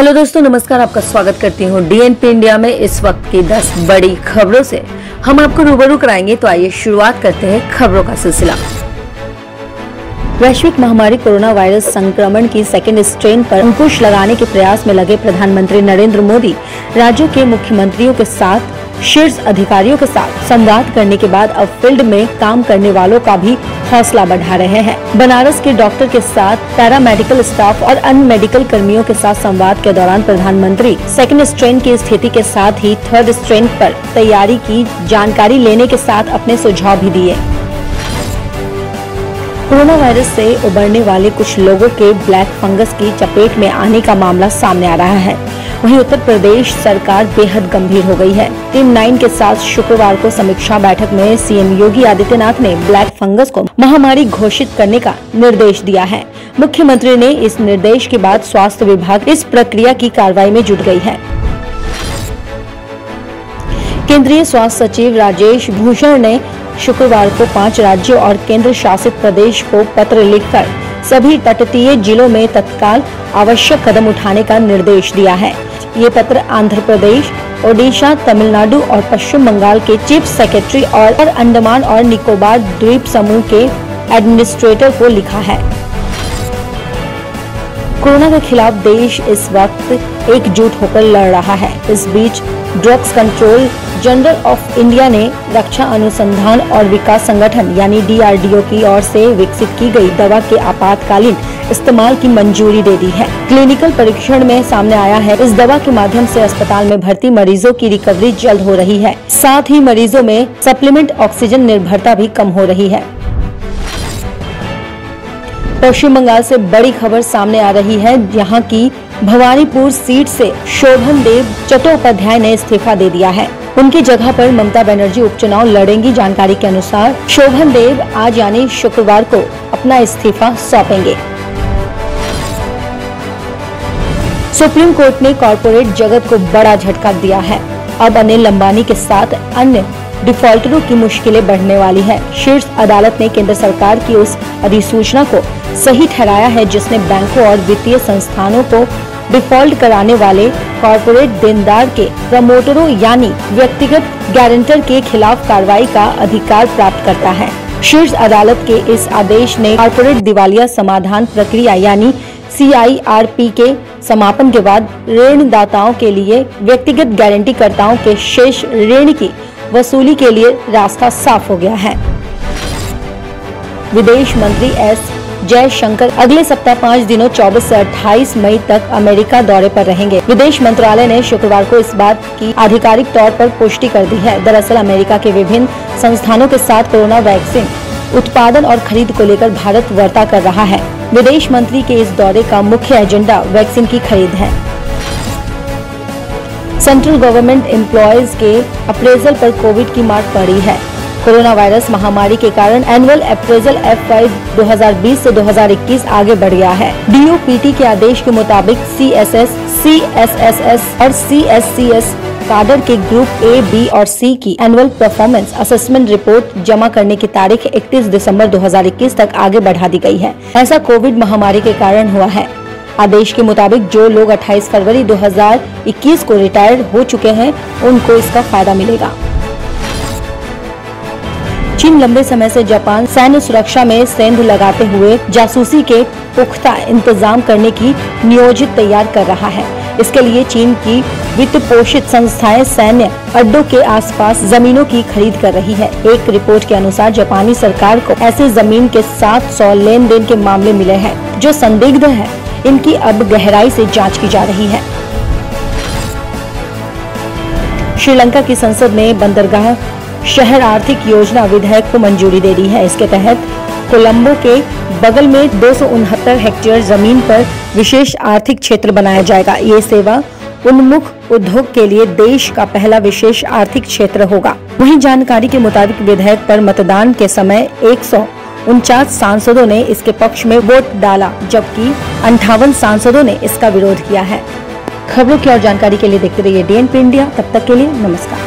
Hello दोस्तों, नमस्कार। आपका स्वागत करती हूँ डीएनपी इंडिया में। इस वक्त की 10 बड़ी खबरों से हम आपको रूबरू कराएंगे। तो आइए शुरुआत करते हैं खबरों का सिलसिला। वैश्विक महामारी कोरोना वायरस संक्रमण की सेकेंड स्ट्रेन पर अंकुश लगाने के प्रयास में लगे प्रधानमंत्री नरेंद्र मोदी राज्यों के मुख्यमंत्रियों के साथ शीर्ष अधिकारियों के साथ संवाद करने के बाद अब फील्ड में काम करने वालों का भी हौसला बढ़ा रहे हैं। बनारस के डॉक्टर के साथ पैरामेडिकल स्टाफ और अन्य मेडिकल कर्मियों के साथ संवाद के दौरान प्रधानमंत्री सेकेंड स्ट्रेन की स्थिति के साथ ही थर्ड स्ट्रेन पर तैयारी की जानकारी लेने के साथ अपने सुझाव भी दिए। कोरोना वायरस से उबरने वाले कुछ लोगों के ब्लैक फंगस की चपेट में आने का मामला सामने आ रहा है। वहीं उत्तर प्रदेश सरकार बेहद गंभीर हो गई है। टीम 9 के साथ शुक्रवार को समीक्षा बैठक में सीएम योगी आदित्यनाथ ने ब्लैक फंगस को महामारी घोषित करने का निर्देश दिया है। मुख्यमंत्री ने इस निर्देश के बाद स्वास्थ्य विभाग इस प्रक्रिया की कार्रवाई में जुट गई है। केंद्रीय स्वास्थ्य सचिव राजेश भूषण ने शुक्रवार को 5 राज्यों और केंद्र शासित प्रदेश को पत्र लिखकर सभी तटीय जिलों में तत्काल आवश्यक कदम उठाने का निर्देश दिया है। ये पत्र आंध्र प्रदेश, ओडिशा, तमिलनाडु और पश्चिम बंगाल के चीफ सेक्रेटरी और अंडमान और निकोबार द्वीप समूह के एडमिनिस्ट्रेटर को लिखा है। कोरोना के खिलाफ देश इस वक्त एकजुट होकर लड़ रहा है। इस बीच drugs control general of India ने रक्षा अनुसंधान और विकास संगठन यानी DRDO की ओर से विकसित की गई दवा के आपातकालीन इस्तेमाल की मंजूरी दे दी है। क्लिनिकल परीक्षण में सामने आया है इस दवा के माध्यम से अस्पताल में भर्ती मरीजों की रिकवरी जल्द हो रही है। साथ ही मरीजों में सप्लीमेंट ऑक्सीजन निर्भरता भी कम हो रही है। पश्चिम बंगाल से बड़ी खबर सामने आ रही है। यहाँ की भवानीपुर सीट से शोभन देव चट्टोपाध्याय ने इस्तीफा दे दिया है। उनकी जगह पर ममता बनर्जी उपचुनाव लड़ेंगी। जानकारी के अनुसार शोभन देव आज यानी शुक्रवार को अपना इस्तीफा सौंपेंगे। सुप्रीम कोर्ट ने कॉर्पोरेट जगत को बड़ा झटका दिया है। अब अनिल अंबानी के साथ अन्य डिफॉल्टरों की मुश्किलें बढ़ने वाली है। शीर्ष अदालत ने केंद्र सरकार की उस अधिसूचना को सही ठहराया है जिसने बैंकों और वित्तीय संस्थानों को डिफॉल्ट कराने वाले कॉर्पोरेट देनदार के प्रमोटरों यानी व्यक्तिगत गारंटर के खिलाफ कार्रवाई का अधिकार प्राप्त करता है। शीर्ष अदालत के इस आदेश ने कॉर्पोरेट दिवालिया समाधान प्रक्रिया यानी CIRP के समापन के बाद ऋणदाताओं के लिए व्यक्तिगत गारंटी कर्ताओं के शेष ऋण की वसूली के लिए रास्ता साफ हो गया है। विदेश मंत्री S जयशंकर अगले सप्ताह 5 दिनों 24 से 28 मई तक अमेरिका दौरे पर रहेंगे। विदेश मंत्रालय ने शुक्रवार को इस बात की आधिकारिक तौर पर पुष्टि कर दी है। दरअसल अमेरिका के विभिन्न संस्थानों के साथ कोरोना वैक्सीन उत्पादन और खरीद को लेकर भारत वार्ता कर रहा है। विदेश मंत्री के इस दौरे का मुख्य एजेंडा वैक्सीन की खरीद है। सेंट्रल गवर्नमेंट एम्प्लॉयज के अप्रेजल पर कोविड की मार पड़ी है। कोरोना वायरस महामारी के कारण एनुअल अप्रेजल F5 2020 से 2021 आगे बढ़ गया है। DOPT के आदेश के मुताबिक CSS, CSSS और CSCS काडर के ग्रुप A, B और C की एनुअल परफॉर्मेंस असेसमेंट रिपोर्ट जमा करने की तारीख 31 दिसंबर 2021 तक आगे बढ़ा दी गई है। ऐसा कोविड महामारी के कारण हुआ है। आदेश के मुताबिक जो लोग 28 फरवरी 2021 को रिटायर्ड हो चुके हैं उनको इसका फायदा मिलेगा। चीन लंबे समय से जापान सैन्य सुरक्षा में सेंध लगाते हुए जासूसी के पुख्ता इंतजाम करने की नियोजित तैयार कर रहा है। इसके लिए चीन की वित्त पोषित संस्थाएं सैन्य अड्डों के आसपास जमीनों की खरीद कर रही है। एक रिपोर्ट के अनुसार जापानी सरकार को ऐसी जमीन के 700 लेन देन के मामले मिले हैं जो संदिग्ध है। इनकी अब गहराई से जांच की जा रही है। श्रीलंका की संसद ने बंदरगाह शहर आर्थिक योजना विधेयक को मंजूरी दे दी है। इसके तहत कोलंबो के बगल में 269 हेक्टेयर जमीन पर विशेष आर्थिक क्षेत्र बनाया जाएगा। ये सेवा उन्मुख उद्योग के लिए देश का पहला विशेष आर्थिक क्षेत्र होगा। वहीं जानकारी के मुताबिक विधेयक पर मतदान के समय 149 सांसदों ने इसके पक्ष में वोट डाला जबकि 58 सांसदों ने इसका विरोध किया है। खबरों की और जानकारी के लिए देखते रहिए DNP इंडिया। तब तक के लिए नमस्कार।